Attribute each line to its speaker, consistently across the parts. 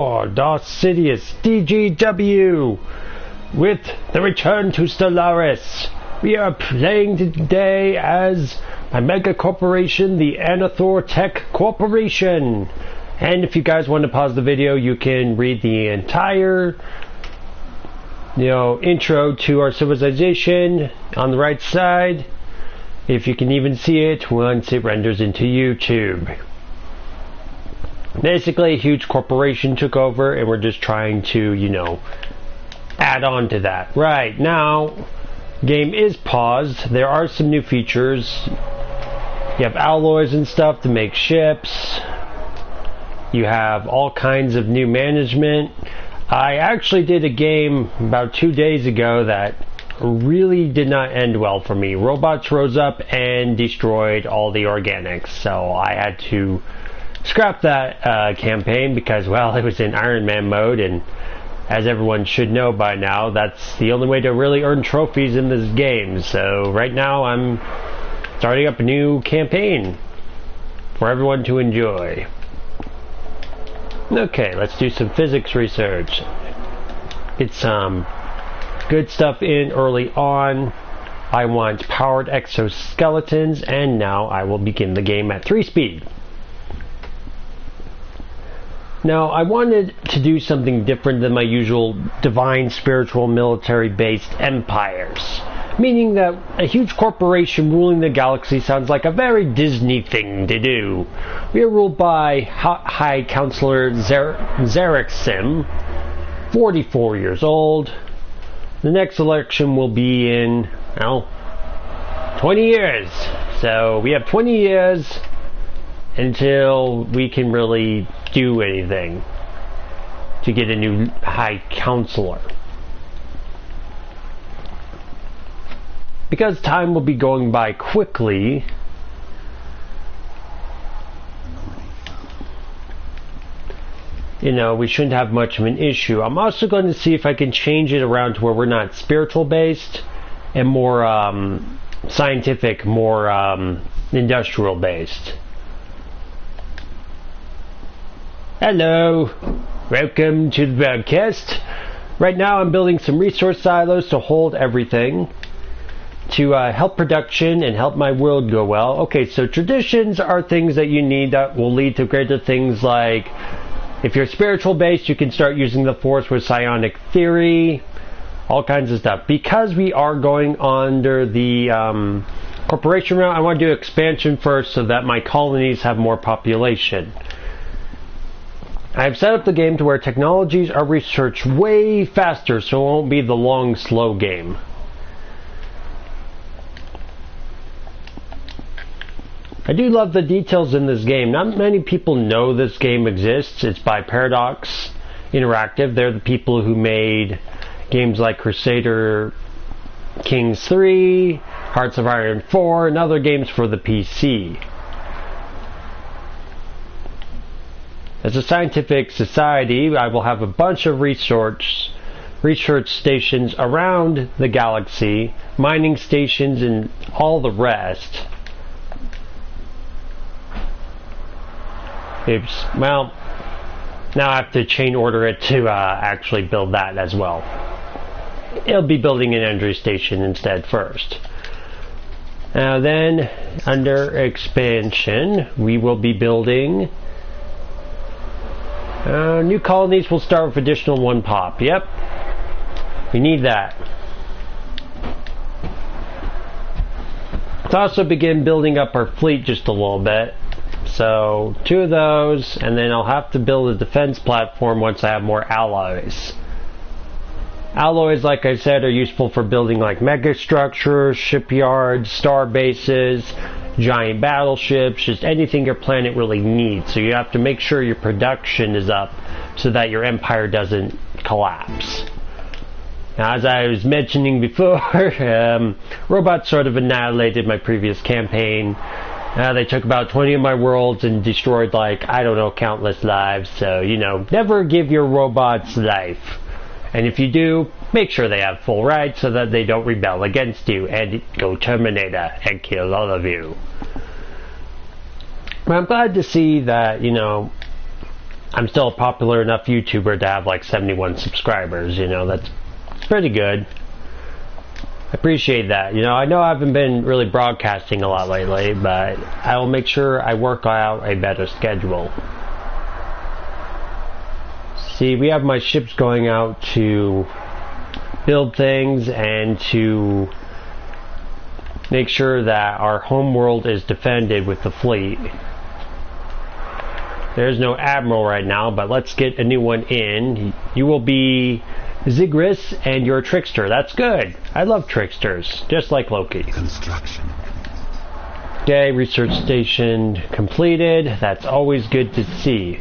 Speaker 1: DarthSidious DGW with the return to Stellaris. We are playing today as a mega corporation, the Anathor Tech Corporation. And if you guys want to pause the video, you can read the entire intro to our civilization on the right side, if you can even see it once it renders into YouTube. Basically, a huge corporation took over, and we're just trying to, add on to that. Right now, game is paused. There are some new features. You have alloys and stuff to make ships. You have all kinds of new management. I actually did a game about 2 days ago that really did not end well for me. Robots rose up and destroyed all the organics, so I had to scrap that campaign because, well, it was in Iron Man mode, and as everyone should know by now, that's the only way to really earn trophies in this game. So right now I'm starting up a new campaign for everyone to enjoy. Okay, let's do some physics research. Get some good stuff in early on. I want powered exoskeletons, and now I will begin the game at 3 speed. Now, I wanted to do something different than my usual divine, spiritual, military-based empires. Meaning that a huge corporation ruling the galaxy sounds like a very Disney thing to do. We are ruled by High Counselor Xerxim, 44 years old. The next election will be in, 20 years. So we have 20 years until we can really do anything to get a new High Counselor. Because time will be going by quickly, we shouldn't have much of an issue. I'm also going to see if I can change it around to where we're not spiritual based and more scientific, more industrial based. Hello, welcome to the broadcast. Right now I'm building some resource silos to hold everything, to help production and help my world go well. Okay, so traditions are things that you need that will lead to greater things, like if you're spiritual based, you can start using the Force with psionic theory, all kinds of stuff. Because we are going under the corporation route, I want to do expansion first so that my colonies have more population. I've set up the game to where technologies are researched way faster, so it won't be the long, slow game. I do love the details in this game. Not many people know this game exists. It's by Paradox Interactive. They're the people who made games like Crusader Kings 3, Hearts of Iron 4, and other games for the PC. As a scientific society, I will have a bunch of research stations around the galaxy, mining stations, and all the rest. Now I have to chain order it to actually build that as well. It'll be building an entry station instead first. Now then, under expansion, we will be building new colonies. Will start with additional 1 pop. Yep, we need that. Let's also begin building up our fleet just a little bit. So 2 of those, and then I'll have to build a defense platform once I have more alloys. Alloys, like I said, are useful for building like mega structures, shipyards, star bases, giant battleships, just anything your planet really needs. So you have to make sure your production is up so that your empire doesn't collapse. Now, as I was mentioning before, robots sort of annihilated my previous campaign. They took about 20 of my worlds and destroyed, countless lives. So, never give your robots life. And if you do, make sure they have full rights so that they don't rebel against you and go Terminator and kill all of you. But I'm glad to see that, I'm still a popular enough YouTuber to have like 71 subscribers, you know, that's pretty good. I appreciate that. You know, I know I haven't been really broadcasting a lot lately, but I will make sure I work out a better schedule. See, we have my ships going out to build things and to make sure that our home world is defended with the fleet. There's no admiral right now, but let's get a new one in. You will be Zigris, and you're a trickster. That's good. I love tricksters, just like Loki.
Speaker 2: Construction.
Speaker 1: Okay, research station completed. That's always good to see.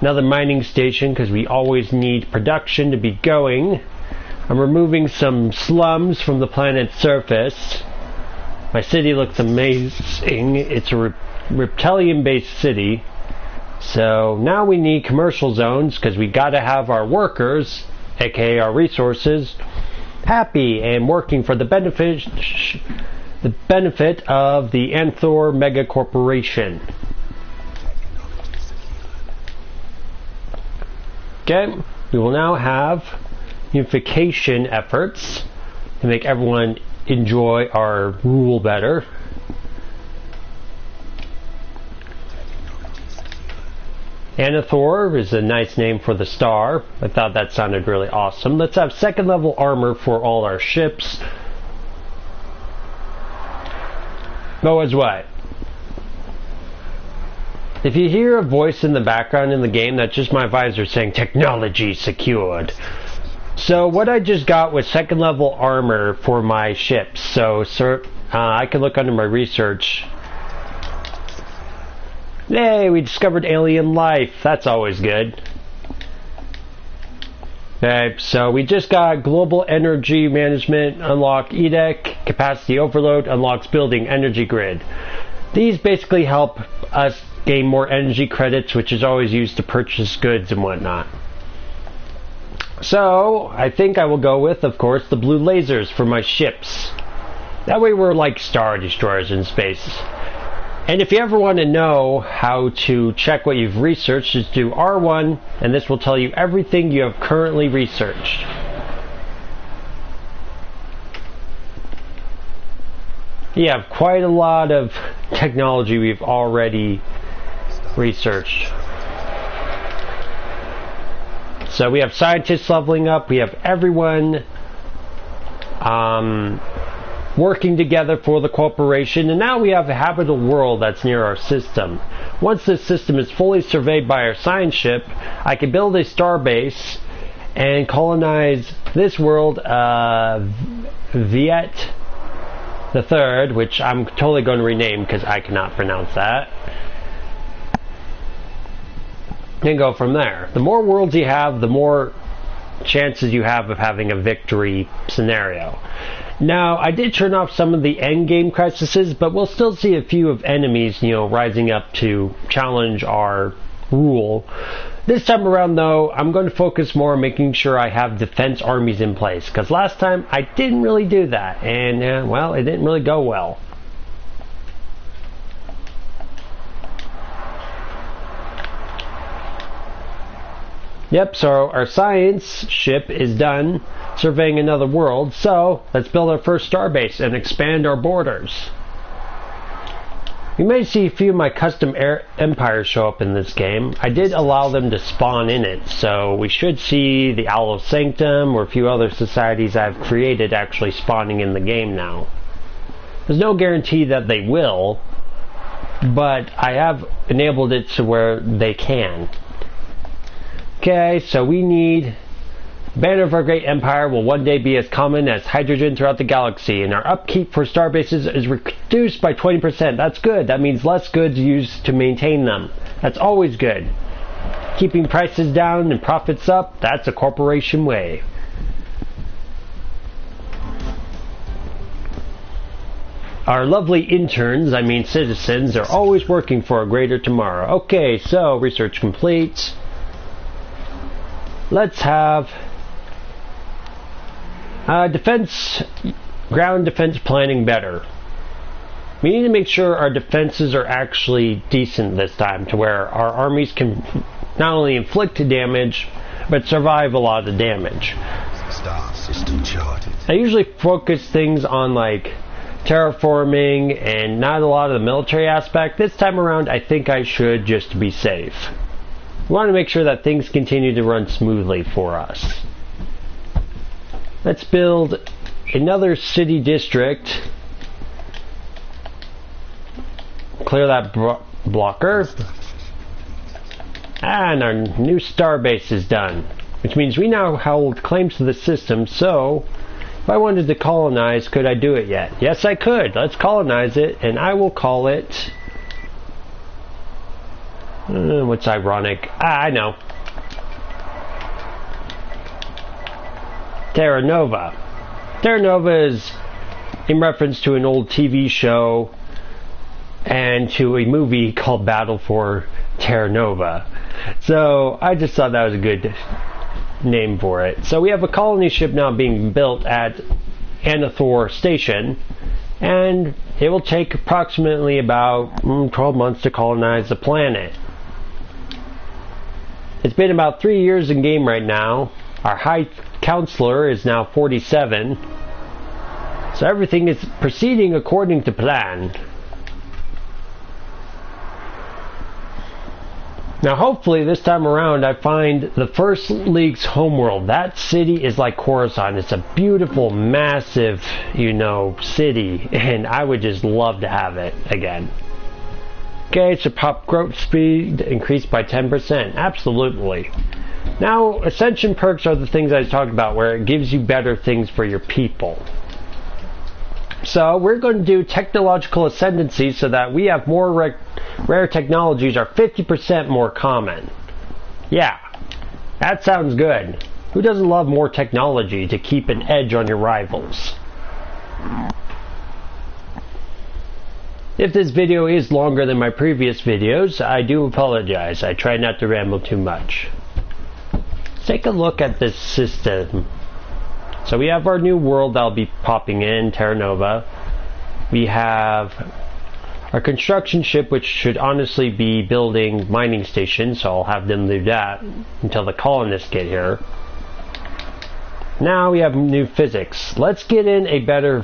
Speaker 1: Another mining station, because we always need production to be going. I'm removing some slums from the planet's surface. My city looks amazing. It's a reptilian-based city. So now we need commercial zones, because we got to have our workers, aka our resources, happy and working for the benefit of the Anthor Mega Corporation. Okay, we will now have unification efforts to make everyone enjoy our rule better. Anathor is a nice name for the star. I thought that sounded really awesome. Let's have second level armor for all our ships. Noah's what? If you hear a voice in the background in the game, that's just my visor saying technology secured. So what I just got was second level armor for my ships. So I can look under my research. Yay, we discovered alien life. That's always good. Okay, so we just got global energy management, unlock edict, capacity overload, unlocks building energy grid. These basically help us gain more energy credits, which is always used to purchase goods and whatnot. So I think I will go with, of course, the blue lasers for my ships. That way we're like Star Destroyers in space. And if you ever want to know how to check what you've researched, just do R1, and this will tell you everything you have currently researched. You have quite a lot of technology we've already researched. So we have scientists leveling up, we have everyone working together for the corporation, and now we have a habitable world that's near our system. Once this system is fully surveyed by our science ship, I can build a star base and colonize this world, Viet the Third, which I'm totally going to rename because I cannot pronounce that. And go from there. The more worlds you have, the more chances you have of having a victory scenario. Now, I did turn off some of the endgame crises, but we'll still see a few of enemies, you know, rising up to challenge our rule. This time around, though, I'm going to focus more on making sure I have defense armies in place, because last time I didn't really do that, and, well, it didn't really go well. Yep, so our science ship is done surveying another world, so let's build our first starbase and expand our borders. You may see a few of my custom empires show up in this game. I did allow them to spawn in it, so we should see the Owl of Sanctum or a few other societies I've created actually spawning in the game now. There's no guarantee that they will, but I have enabled it to where they can. Okay, so we need banner of our great empire will one day be as common as hydrogen throughout the galaxy, and our upkeep for star bases is reduced by 20%. That's good. That means less goods used to maintain them. That's always good. Keeping prices down and profits up, that's a corporation way. Our lovely interns, I mean citizens, are always working for a greater tomorrow. Okay, so research complete. Let's have ground defense planning better. We need to make sure our defenses are actually decent this time, to where our armies can not only inflict damage, but survive a lot of the damage.
Speaker 2: Star system charted.
Speaker 1: I usually focus things on like terraforming and not a lot of the military aspect. This time around, I think I should, just to be safe. We want to make sure that things continue to run smoothly for us. Let's build another city district. Clear that blocker. And our new star base is done, which means we now hold claims to the system. So if I wanted to colonize, could I do it yet? Yes, I could. Let's colonize it, and I will call it what's ironic? I know. Terra Nova. Terra Nova is in reference to an old TV show and to a movie called Battle for Terra Nova. So I just thought that was a good name for it. So we have a colony ship now being built at Anathor Station, and it will take approximately about 12 months to colonize the planet. It's been about 3 years in game right now. Our High Counselor is now 47. So everything is proceeding according to plan. Now hopefully this time around I find the First League's homeworld. That city is like Coruscant. It's a beautiful, massive, city, and I would just love to have it again. Okay, so pop growth speed increased by 10%. Absolutely. Now, Ascension perks are the things I talked about, where it gives you better things for your people. So we're going to do technological ascendancy so that we have more rare technologies are 50% more common. Yeah, that sounds good. Who doesn't love more technology to keep an edge on your rivals? If this video is longer than my previous videos, I do apologize. I try not to ramble too much. Let's take a look at this system. So we have our new world that'll be popping in, Terra Nova. We have our construction ship, which should honestly be building mining stations, so I'll have them do that until the colonists get here. Now we have new physics. Let's get in a better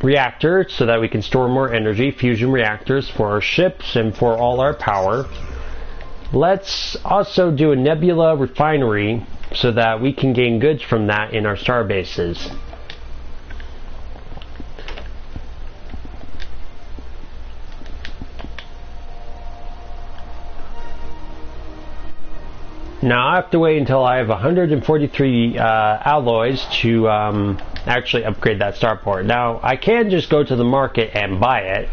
Speaker 1: reactor so that we can store more energy, fusion reactors for our ships and for all our power. Let's also do a nebula refinery so that we can gain goods from that in our star bases. Now I have to wait until I have 143 alloys to actually upgrade that starport. Now I can just go to the market and buy it.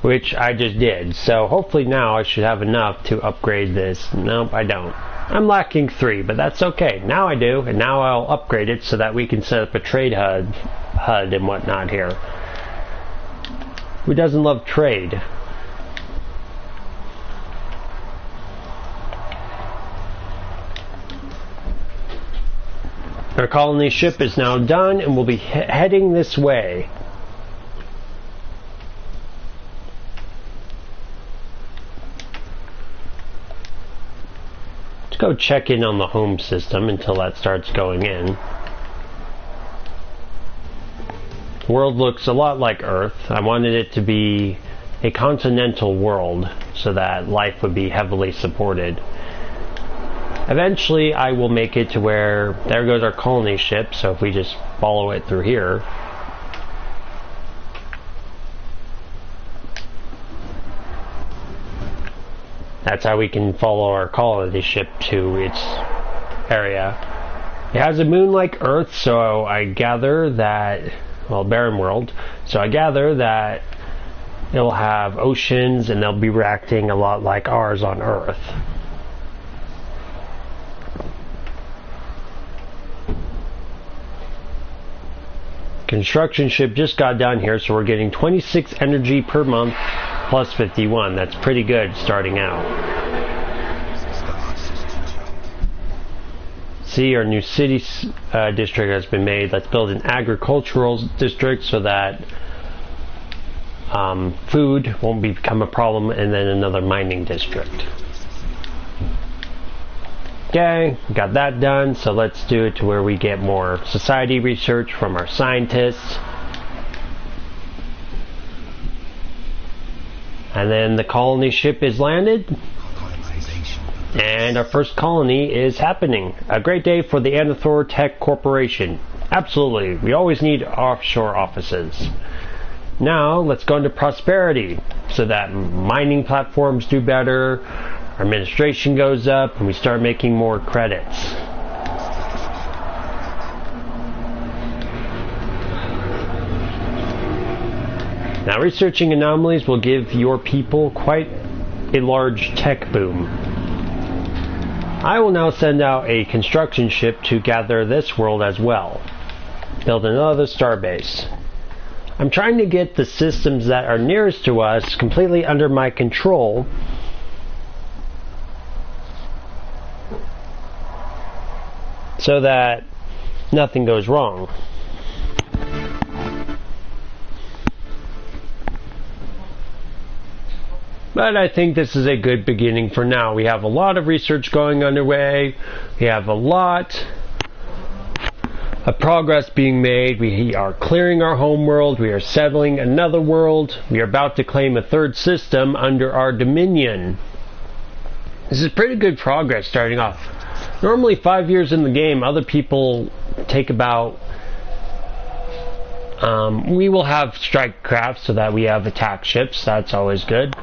Speaker 1: Which I just did. So hopefully now I should have enough to upgrade this. Nope, I don't. I'm lacking 3, but that's okay. Now I do, and now I'll upgrade it so that we can set up a trade HUD and whatnot here. Who doesn't love trade? Our colony ship is now done, and we'll be heading this way. Let's go check in on the home system until that starts going in. The world looks a lot like Earth. I wanted it to be a continental world so that life would be heavily supported. Eventually I will make it to where there goes our colony ship, so if we just follow it through here, that's how we can follow our colony ship to its area. It has a moon like Earth, so I gather that, well, barren world, so I gather that it'll have oceans and they'll be reacting a lot like ours on Earth. Construction ship just got done here, so we're getting 26 energy per month plus 51. That's pretty good starting out. see our new city district has been made. Let's build an agricultural district so that food won't become a problem, and then another mining district. Okay, got that done, so let's do it to where we get more society research from our scientists. And then the colony ship is landed, and our first colony is happening. A great day for the Anathor Tech Corporation. Absolutely, we always need offshore offices. Now, let's go into prosperity, so that mining platforms do better, our administration goes up, and we start making more credits. Now, researching anomalies will give your people quite a large tech boom. I will now send out a construction ship to gather this world as well. Build another starbase. I'm trying to get the systems that are nearest to us completely under my control, so that nothing goes wrong. But I think this is a good beginning for now. We have a lot of research going underway. We have a lot of progress being made. We are clearing our home world. We are settling another world. We are about to claim a third system under our dominion. This is pretty good progress starting off. Normally 5 years in the game, other people take about... we will have strike craft so that we have attack ships. That's always good.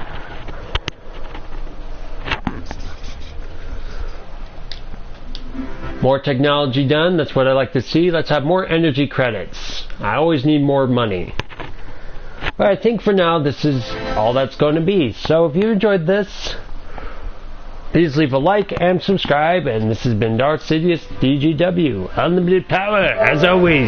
Speaker 1: More technology done, that's what I like to see. Let's have more energy credits. I always need more money. But I think for now this is all that's going to be. So if you enjoyed this, please leave a like and subscribe. And this has been DarthSidious DGW. Unlimited power, as always.